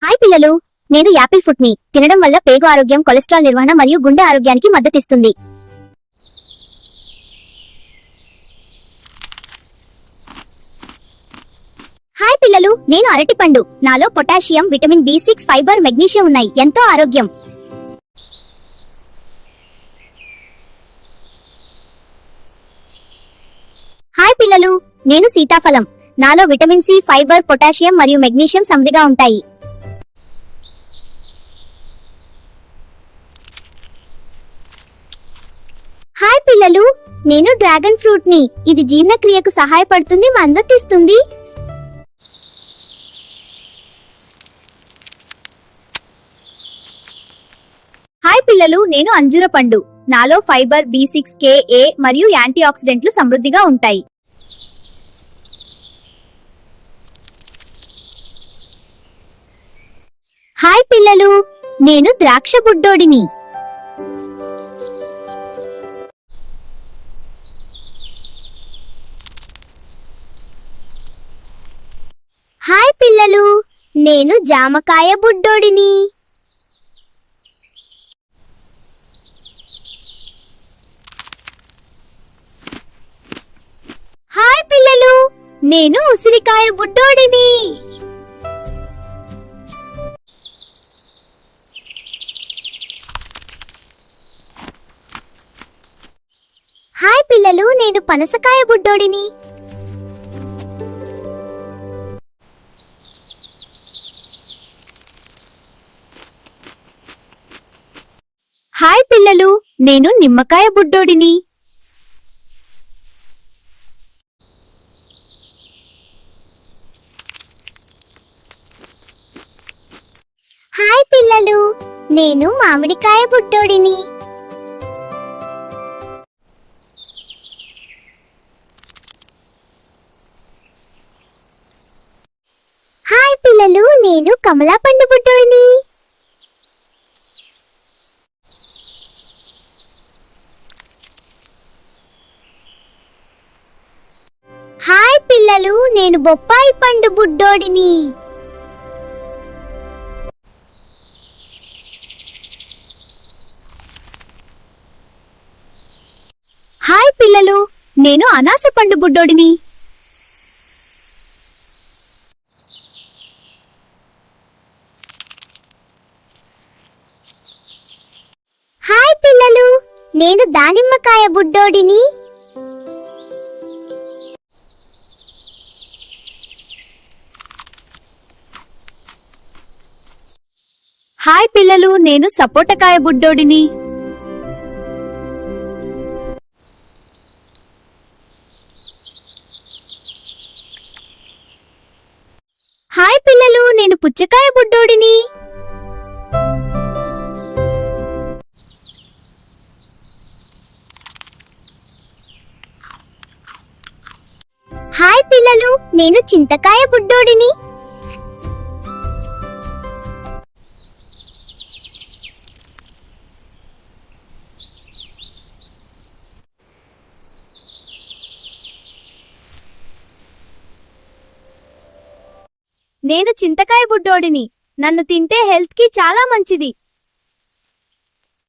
Hi పిల్లలు, నేను Apple food ని తినడం వల్ల పేగు ఆరోగ్యం, కొలెస్ట్రాల్ నిర్వహణ మరియు గుండె ఆరోగ్యానికి మద్దతిస్తుంది. హాయ్ పిల్లలు, నేను అరటిపండు. నాలో potassium, vitamin B6, fibre, magnesium ఉన్నాయి. ఎంతో ఆరోగ్యం. హాయ్ పిల్లలు, నేను సీతాఫలం. నాలో విటమిన్ C, ఫైబర్, పొటాషియం మరియు మెగ్నీషియం సమృద్ధిగా ఉంటాయి. హాయ్ పిల్లలు, నేను డ్రాగన్ ఫ్రూట్ ని. ఇది జీర్ణక్రియకు సహాయపడుతుంది, మద్దతిస్తుంది. హాయ్ పిల్లలు, నేను అంజూర పండు. నాలో ఫైబర్, B6, K, A మరియు యాంటీ ఆక్సిడెంట్లు సమృద్ధిగా ఉంటాయి. హాయ్ పిల్లలు, నేను ద్రాక్ష బుడ్డోడిని. హాయ్ పిల్లలు, నేను జామకాయ బుడ్డోడిని. హాయ్ పిల్లలు, నేను ఉసిరికాయ బుడ్డోడిని. హాయ్ పిల్లలు, నేను పనసకాయ బుడ్డోడిని. హాయ్ పిల్లలు, నేను నిమ్మకాయ బుడ్డోడిని. హాయ్ పిల్లలు, నేను మామిడికాయ బుడ్డోడిని. హాయ్ పిల్లలు, నేను కమలా పండు బుడ్డోడిని. హాయ్ పిల్లలు, నేను బొప్పాయి పండు బుడ్డోడిని. హాయ్ పిల్లలు, నేను అనాస పండు బుడ్డోడిని. హాయ్ పిల్లలు, నేను దానిమ్మకాయ బుడ్డోడిని. హాయ్ పిల్లలు, నేను సపోటకాయ బుడ్డోడిని. హాయ్ పిల్లలు, నేను పుచ్చకాయ బుడ్డోడిని. హాయ్ పిల్లలు, నేను చింతకాయ బుడ్డోడిని. నేను చింతకాయ బుడ్డోడిని. నన్ను తింటే హెల్త్ కి చాలా మంచిది.